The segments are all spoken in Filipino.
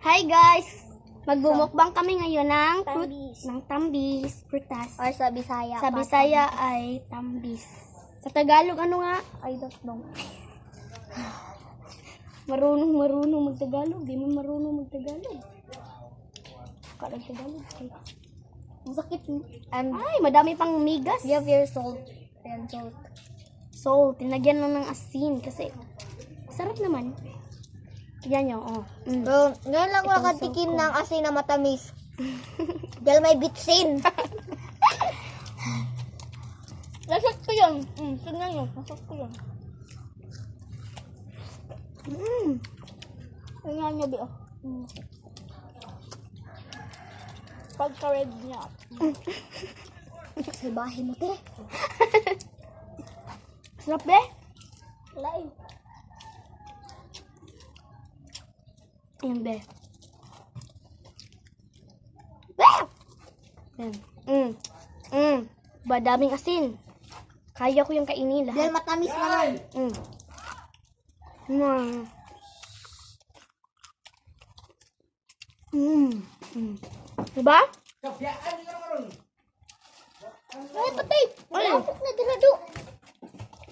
Hi guys! Magbumukbang kami ngayon ng tambis, prutas. Or sa Bisaya. Sa Bisaya ay tambis. Sa Tagalog ano nga? I don't know. Marunong mag-Tagalog. Di mo marunong mag-Tagalog. Kalag Tagalog. Ang sakit. Ay, madami pang migas. You have your salt. And salt. So, tinagyan lang ng asin kasi sarap naman. Yan yung, oh. So, ngayon lang ako nakatikim ng asin na matamis. Dahil may bitsin. Lasot ko yun. Tignan nyo. Lasot ko yun. Tignan nyo, Bio. Pagka-red niya. Salbahe mo, te. Sarap, be? Lain. Ayan, be. Be! Ayan. Daming asin. Kaya ko yung kainin lahat. Dahil matamis naman. Diba? Ay, patay. Nakapok na dinado.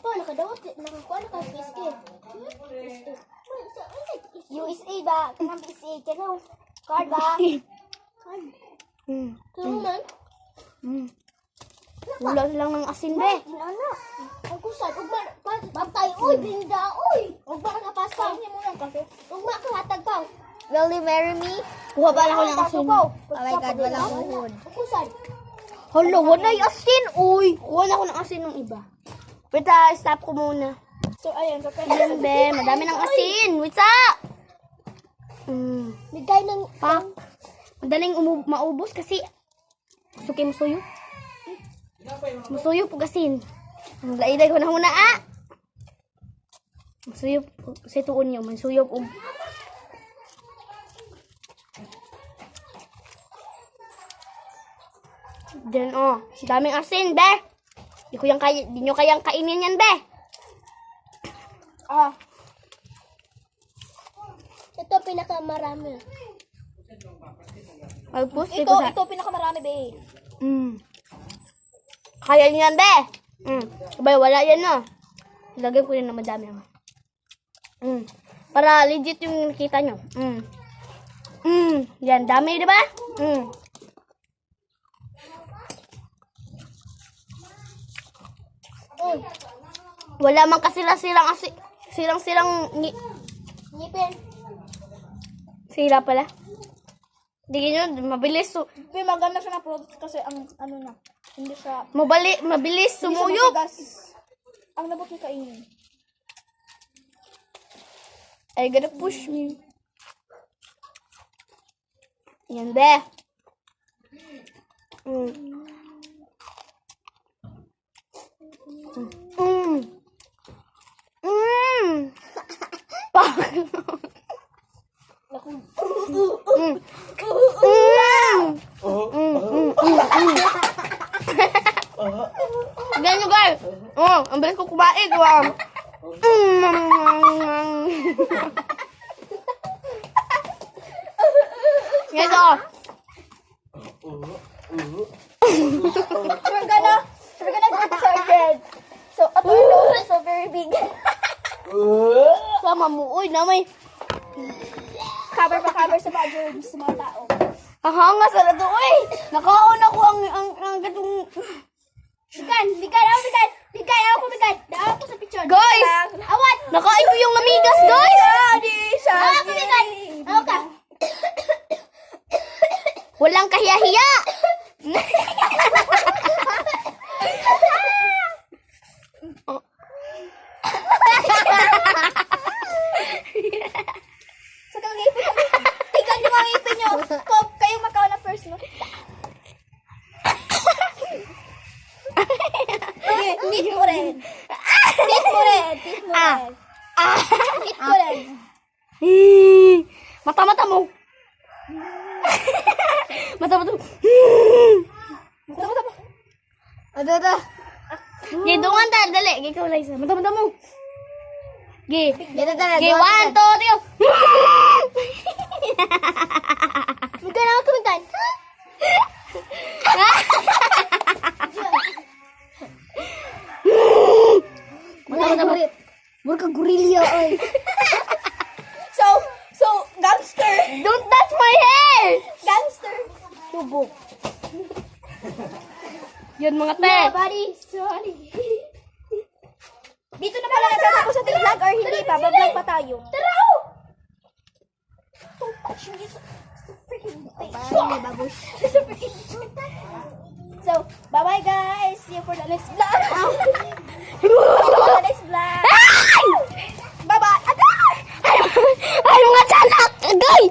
Oh, nakadawat. Nakakuha na ka PSG. USA ba? Kanang USA. Kanang card ba? Card. Kanang man? Wala lang ng asin, be. Ano? Ang kusad. Ugma. Bantay. Uy, binda. Uy. Ugma ka pasta. Ugma ka hatag pa. Will you marry me? Kuha ba lang ako ng asin? Oh my God, walang uhod. Ang kusad. Hala, wala yung asin. Uy, kuha na ako ng asin ng iba. Wait, stop ko muna. So, ayan. Ayan, be. Madami ng asin. Wait, up! Bigay ng... Pa, madaling maubos kasi suki musuyo. Musuyo po kasin. Ang laiday ko na muna, Musuyo po. Kasi tuon nyo. Musuyo po. Then, daming asin, be. Di nyo kayang kainin yan, be. Ito pinakamarami. Ito pinakamarami, be. Kaya nyo yan, be. Sabay, wala yan, no. Lagyan ko yun na madami, para legit yung nakita nyo. Yan, dami, di ba? Wala man kasi silang Ngipin. sila pala. Di nyo, mabilis. May maganda siya na product kasi ang ano na. Hindi siya... Mabilis sumuyog. Ang labot yung kainin. I gotta push me. Yan, be. Ganyan, guys. Ang bilis ko kumain. Yan, We're gonna go to Sergeant. So, ito is so very big. Sama mo. Uy, namay. Cover sa mga germs sa mga tao. Hahanga sa lato. Uy, nakaon ako ang gatong... Bigay ako sa picture. Guys! Awat! Nakain ko yung lamigas, guys! Ako bigay! Ako ka! Walang kahiya-hiya! Sa kang ngipin. Tignan niyo mga ngipin niyo. Kayo makaw na first mo. Tit mo rin. Mata-mata mo. Mata-mata mo. Ada. Gidungan ta, dali. Ikaw lang isa. Mata-mata mo. Gi. Dito talaga. Gi, 1, 2, 3. Iyo, oy. So, gangster. Don't touch my hair! Gangster. Subok. Yun mga te. Yeah, buddy. Sorry. Dito na pala natatapos ating vlog or hindi pa? Bablog pa tayo. Tara! Don't touch me. So freaking Bye, babush. So, bye-bye guys. See you for the next vlog. See you for the next vlog. Bye-bye. Agay! Ay, mga tiyanak! Agay!